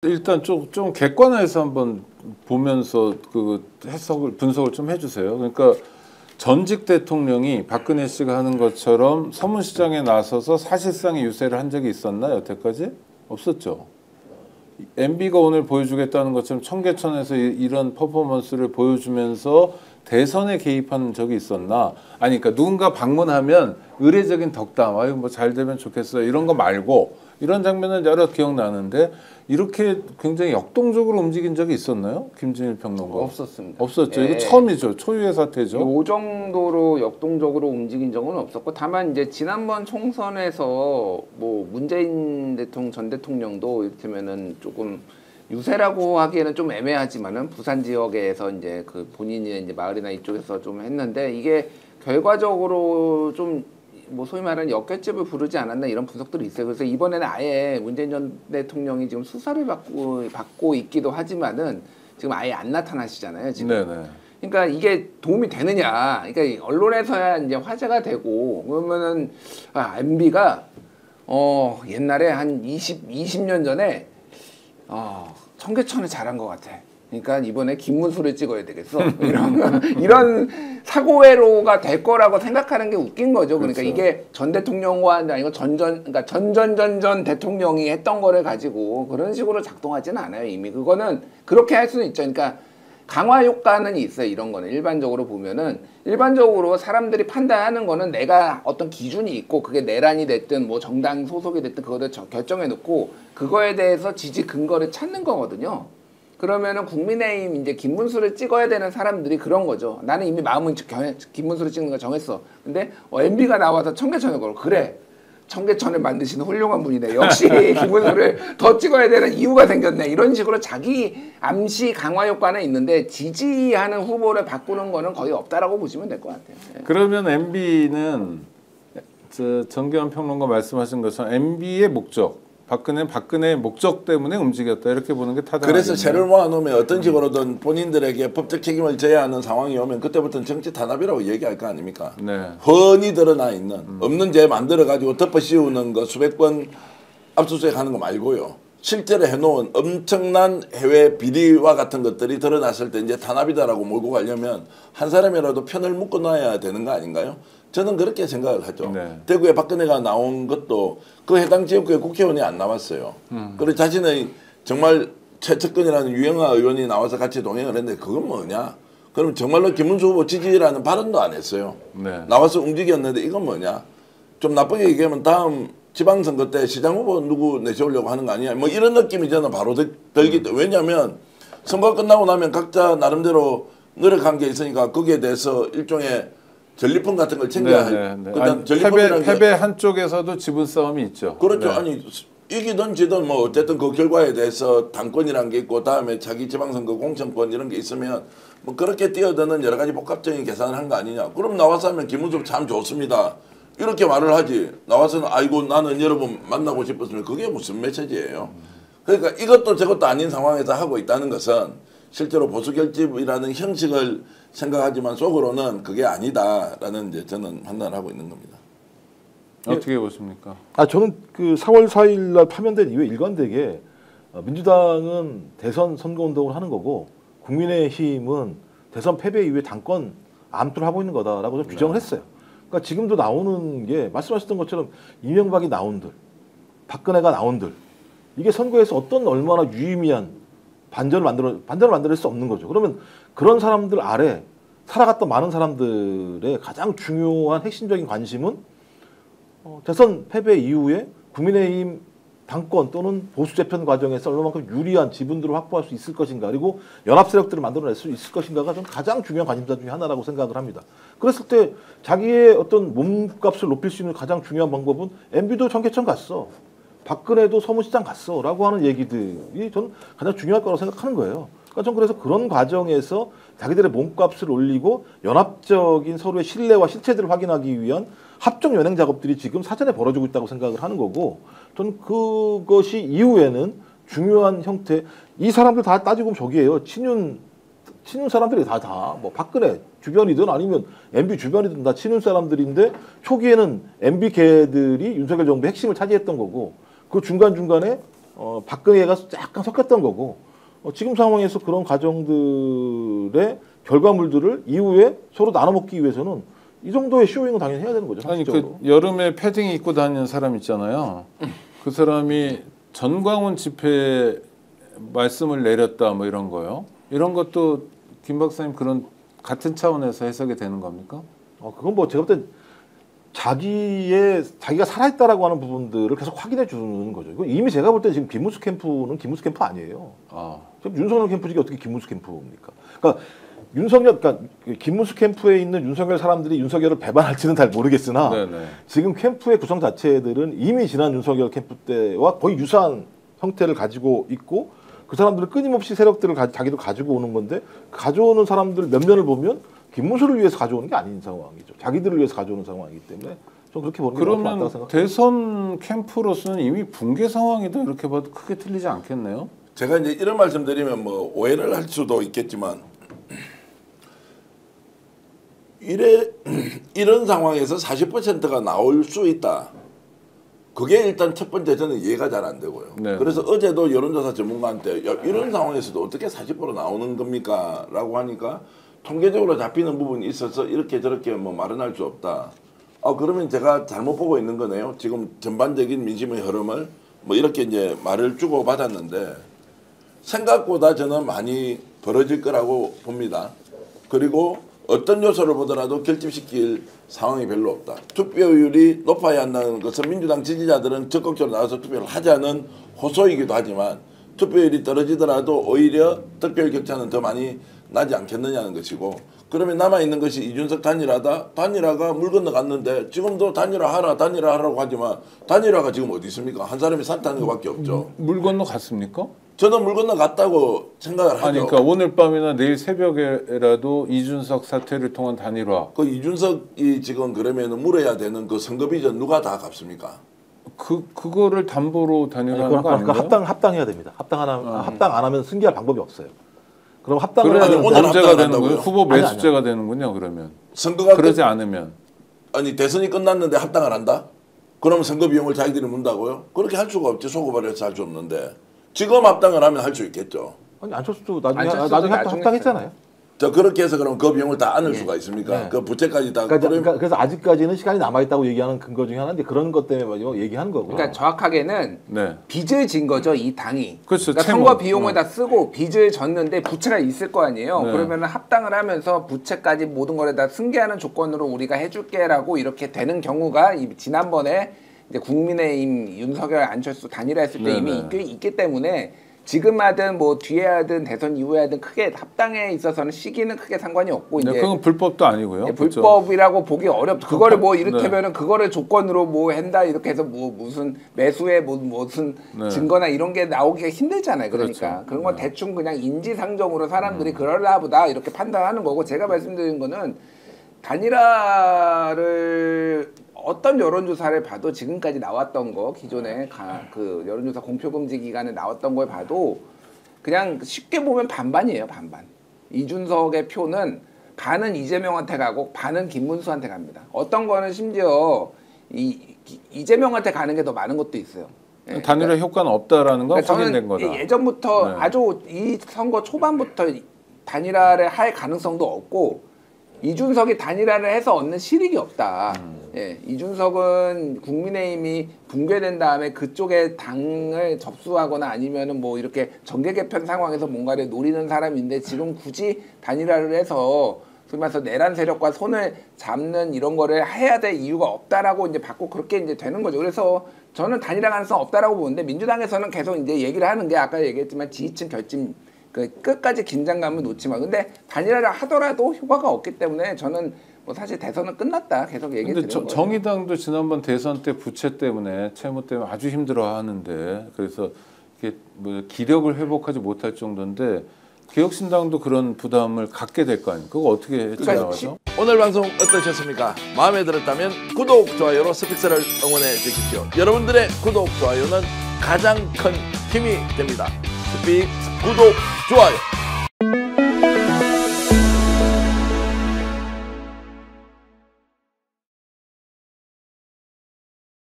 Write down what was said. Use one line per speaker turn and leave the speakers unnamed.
일단 좀 객관화해서 한번 보면서 그 분석을 좀 해주세요. 그러니까 전직 대통령이 박근혜 씨가 하는 것처럼 서문시장에 나서서 사실상의 유세를 한 적이 있었나 여태까지? 없었죠. MB가 오늘 보여주겠다는 것처럼 청계천에서 이런 퍼포먼스를 보여주면서 대선에 개입한 적이 있었나? 아니, 그러니까 누군가 방문하면 의례적인 덕담, 아유 뭐 잘 되면 좋겠어요 이런 거 말고 이런 장면은 여러 기억나는데 이렇게 굉장히 역동적으로 움직인 적이 있었나요? 김진일 평론가.
없었습니다.
없었죠.
예.
이거 처음이죠. 초유의 사태죠.
이 정도로 역동적으로 움직인 적은 없었고, 다만 이제 지난번 총선에서 뭐 문재인 대통령 전 대통령도 이를테면은 조금 유세라고 하기에는 좀 애매하지만은 부산 지역에서 이제 그 본인이 이제 마을이나 이쪽에서 좀 했는데, 이게 결과적으로 좀 뭐 소위 말하는 역결집을 부르지 않았나 이런 분석들이 있어요. 그래서 이번에는 아예 문재인 전 대통령이 지금 수사를 받고 있기도 하지만은 지금 아예 안 나타나시잖아요, 지금.
네네.
그러니까 이게 도움이 되느냐? 그러니까 언론에서야 이제 화제가 되고, 그러면은 MB가 옛날에 한 20년 전에 청계천에 잘한 것 같아. 그러니까 이번에 김문수를 찍어야 되겠어. 이런 사고회로가 될 거라고 생각하는 게 웃긴 거죠. 그러니까
그렇죠.
이게 전 대통령과 아니고 그러니까 전전 대통령이 했던 거를 가지고 그런 식으로 작동하지는 않아요. 이미 그거는 그렇게 할 수는 있죠. 그러니까 강화 효과는 있어요. 이런 거는 일반적으로 보면은, 일반적으로 사람들이 판단하는 거는 내가 어떤 기준이 있고, 그게 내란이 됐든 뭐 정당 소속이 됐든 그거를 결정해 놓고 그거에 대해서 지지 근거를 찾는 거거든요. 그러면은 국민의힘 이제 김문수를 찍어야 되는 사람들이 그런 거죠. 나는 이미 마음은 김문수를 찍는 거 정했어. 근데 MB가 나와서 청계천을 걸어. 그래, 청계천을 만드시는 훌륭한 분이네. 역시 김문수를 더 찍어야 되는 이유가 생겼네. 이런 식으로 자기 암시 강화 효과는 있는데 지지하는 후보를 바꾸는 거는 거의 없다라고 보시면 될 것 같아요. 예.
그러면 MB는 정겨운 평론가 말씀하신 것처럼 MB의 목적, 박근혜의 목적 때문에 움직였다 이렇게 보는 게 타당하겠네요.
그래서 채를 모아놓으면 어떤 식으로든 본인들에게 법적 책임을 져야 하는 상황이 오면 그때부터는 정치 탄압이라고 얘기할 거 아닙니까?
네.
훤히 드러나 있는 없는 죄 만들어가지고 덮어 씌우는 거 수백 번 압수수색하는 거 말고요. 실제로 해놓은 엄청난 해외 비리와 같은 것들이 드러났을 때 이제 탄압이다라고 몰고 가려면 한 사람이라도 편을 묶어놔야 되는 거 아닌가요? 저는 그렇게 생각을 하죠.
네.
대구에 박근혜가 나온 것도 그 해당 지역구에 국회의원이 안 나왔어요. 그리고 자신의 정말 최측근이라는 유영하 의원이 나와서 같이 동행을 했는데 그건 뭐냐? 그럼 정말로 김문수 후보 지지라는 발언도 안 했어요.
네.
나와서 움직였는데 이건 뭐냐? 좀 나쁘게 얘기하면 다음 지방선거 때 시장 후보 누구 내세우려고 하는 거 아니야? 뭐 이런 느낌이 저는 바로 들기 때문에. 왜냐하면 선거 끝나고 나면 각자 나름대로 노력한 게 있으니까 거기에 대해서 일종의 전리품 같은 걸 챙겨야 할.
패배 한쪽에서도 지분 싸움이 있죠.
그렇죠.
네.
아니 이기든 지든 뭐 어쨌든 그 결과에 대해서 당권이란 게 있고 다음에 자기 지방선거 공천권 이런 게 있으면 뭐 그렇게 뛰어드는 여러 가지 복합적인 계산을 한 거 아니냐. 그럼 나와서 하면 김문수 참 좋습니다. 이렇게 말을 하지. 나와서는 아이고 나는 여러분 만나고 싶었으면 그게 무슨 메시지예요. 그러니까 이것도 저것도 아닌 상황에서 하고 있다는 것은 실제로 보수 결집이라는 형식을 생각하지만 속으로는 그게 아니다라는 이제 저는 판단을 하고 있는 겁니다.
어떻게 보십니까?
저는 그 4월 4일 날 파면된 이후에 일관되게 민주당은 대선 선거운동을 하는 거고 국민의힘은 대선 패배 이후에 당권 암투를 하고 있는 거다라고 좀 규정을 했어요. 그러니까 지금도 나오는 게 말씀하셨던 것처럼 이명박이 나온들, 박근혜가 나온들, 이게 선거에서 어떤 얼마나 유의미한 반전을 만들어낼 수 없는 거죠. 그러면 그런 사람들 아래 살아갔던 많은 사람들의 가장 중요한 핵심적인 관심은 대선 패배 이후에 국민의힘 당권 또는 보수 재편 과정에서 얼마만큼 유리한 지분들을 확보할 수 있을 것인가, 그리고 연합 세력들을 만들어낼 수 있을 것인가가 좀 가장 중요한 관심사 중에 하나라고 생각을 합니다. 그랬을 때 자기의 어떤 몸값을 높일 수 있는 가장 중요한 방법은 MB도 청계천 갔어, 박근혜도 서문시장 갔어 라고 하는 얘기들이 저는 가장 중요할 거라고 생각하는 거예요. 그러니까 전 그래서 그런 과정에서 자기들의 몸값을 올리고 연합적인 서로의 신뢰와 실체들을 확인하기 위한 합종 연행 작업들이 지금 사전에 벌어지고 있다고 생각을 하는 거고, 저는 그것이 이후에는 중요한 형태, 이 사람들 다 따지고 보면 저기에요. 친윤 사람들이 다 뭐 박근혜 주변이든 아니면 MB 주변이든 다 친윤 사람들인데, 초기에는 MB 계들이 윤석열 정부의 핵심을 차지했던 거고, 그 중간중간에 박근혜가 약간 섞였던 거고 지금 상황에서 그런 과정들의 결과물들을 이후에 서로 나눠 먹기 위해서는 이 정도의 쇼잉은 당연히 해야 되는 거죠.
아니
상식적으로.
그 여름에 패딩 입고 다니는 사람 있잖아요. 그 사람이 전광훈 집회에 말씀을 내렸다 뭐 이런 거요. 이런 것도 김 박사님 그런 같은 차원에서 해석이 되는 겁니까?
그건 뭐 제가 볼 땐 자기가 살아있다라고 하는 부분들을 계속 확인해 주는 거죠. 이거 이미 제가 볼 때 지금 김문수 캠프는 김문수 캠프 아니에요. 지금 윤석열 캠프지 어떻게 김문수 캠프입니까? 그러니까 그러니까 김문수 캠프에 있는 윤석열 사람들이 윤석열을 배반할지는 잘 모르겠으나
네네.
지금 캠프의 구성 자체들은 이미 지난 윤석열 캠프 때와 거의 유사한 형태를 가지고 있고 그 사람들은 끊임없이 세력들을 자기도 가지고 오는 건데 가져오는 사람들 몇 면을 보면 김문수를 위해서 가져오는 게 아닌 상황이죠. 자기들을 위해서 가져오는 상황이기 때문에 좀 그렇게 보는 게 맞다고
그러면
생각합니다.
대선 캠프로서는 이미 붕괴 상황이다 이렇게 봐도 크게 틀리지 않겠네요.
제가 이제 이런 말씀드리면 뭐 오해를 할 수도 있겠지만 이런 상황에서 40%가 나올 수 있다. 그게 일단 첫 번째 저는 이해가 잘 안 되고요.
네.
그래서 어제도 여론조사 전문가한테 이런 상황에서도 어떻게 40% 나오는 겁니까? 라고 하니까 통계적으로 잡히는 부분이 있어서 이렇게 저렇게 뭐 말은 할 수 없다. 그러면 제가 잘못 보고 있는 거네요. 지금 전반적인 민심의 흐름을 뭐 이렇게 이제 말을 주고 받았는데 생각보다 저는 많이 벌어질 거라고 봅니다. 그리고 어떤 요소를 보더라도 결집시킬 상황이 별로 없다. 투표율이 높아야 한다는 것은 민주당 지지자들은 적극적으로 나와서 투표를 하자는 호소이기도 하지만 투표율이 떨어지더라도 오히려 득표율 격차는 더 많이 나지 않겠느냐는 것이고 그러면 남아있는 것이 이준석 단일화다. 단일화가 물 건너갔는데 지금도 단일화하라고 하지만 단일화가 지금 어디 있습니까? 한 사람이 산타는 것밖에 없죠.
물 건너 갔습니까?
저는 물 건너갔다고 생각을 하죠.
아니 그러니까 오늘 밤이나 내일 새벽에라도 이준석 사퇴를 통한 단일화.
그 이준석이 지금 그러면 물어야 되는 그 선거 비전 누가 다 갚습니까?
그거를 담보로 단일화하는 거 아닌가요?
합당해야 됩니다. 합당 안 하면 승계할 방법이 없어요. 그럼 합당을
그러면
아니, 오늘
문제가 되는
합당을
거예요?
한다고요?
후보
아니,
매수제가 되는군요. 그러면
선거가
그러지 않으면
아니 대선이 끝났는데 합당을 한다? 그럼 선거 비용을 자기들이 문다고요? 그렇게 할 수가 없지. 소고발해서 할 수 없는데 지금 합당을 하면 할 수 있겠죠.
아니 안철수도 나중에
나중에
합당했잖아요.
자 그렇게 해서 그럼 그 비용을 다 안을 수가 있습니까?
네.
그 부채까지 다
그래서 아직까지는 시간이 남아 있다고 얘기하는 근거 중에 하나인데 그런 것 때문에 얘기하는 거고.
그러니까 정확하게는
네.
빚을 진 거죠, 이 당이.
그렇죠,
그러니까
채무.
선거 비용을 다 쓰고 빚을 졌는데 부채가 있을 거 아니에요.
네.
그러면 합당을 하면서 부채까지 모든 거를 다 승계하는 조건으로 우리가 해줄게라고 이렇게 되는 경우가 지난번에 이제 국민의힘 윤석열 안철수 단일화했을 때 이미 있기 때문에 지금 하든 뭐 뒤에 하든 대선 이후에 하든 크게 합당에 있어서는 시기는 크게 상관이 없고
네,
이제
그건 불법도 아니고요.
예,
그렇죠?
불법이라고 보기 어렵죠. 그거를 뭐
네.
이를테면은 그거를 조건으로 뭐 한다 이렇게 해서 뭐 무슨 매수에 무슨
네.
증거나 이런 게 나오기가 힘들잖아요. 그러니까
그렇죠.
그런 거 대충 그냥 인지상정으로 사람들이 그러나 보다 이렇게 판단하는 거고 제가 말씀드린 거는 단일화를 어떤 여론조사를 봐도 지금까지 나왔던 거 기존에 그 여론조사 공표금지 기간에 나왔던 걸 봐도 그냥 쉽게 보면 반반이에요. 반반. 이준석의 표는 반은 이재명한테 가고 반은 김문수한테 갑니다. 어떤 거는 심지어 이재명한테 가는 게 더 많은 것도 있어요. 예,
단일화 효과는 없다라는 건 확인된 거다.
예전부터
네.
아주 이 선거 초반부터 단일화를 할 가능성도 없고 이준석이 단일화를 해서 얻는 실익이 없다. 예, 이준석은 국민의힘이 붕괴된 다음에 그쪽에 당을 접수하거나 아니면은 뭐 이렇게 정계 개편 상황에서 뭔가를 노리는 사람인데 지금 굳이 단일화를 해서 소위 말해서 내란 세력과 손을 잡는 이런 거를 해야 될 이유가 없다라고 이제 받고 그렇게 이제 되는 거죠. 그래서 저는 단일화 가능성 없다라고 보는데 민주당에서는 계속 이제 얘기를 하는 게 아까 얘기했지만 지지층 결집 그 끝까지 긴장감을 놓지 마. 근데 단일화를 하더라도 효과가 없기 때문에 저는 뭐 사실 대선은 끝났다 계속 얘기 드리는 거예요.
정의당도 지난번 대선 때 부채 때문에 채무 때문에 아주 힘들어하는데 그래서 이게 뭐 기력을 회복하지 못할 정도인데 개혁신당도 그런 부담을 갖게 될 거 아니에요. 그거 어떻게 해나가죠?
오늘 방송 어떠셨습니까? 마음에 들었다면 구독, 좋아요로 스픽스를 응원해 주십시오. 여러분들의 구독, 좋아요는 가장 큰 힘이 됩니다. 스픽스 구독, 좋아요.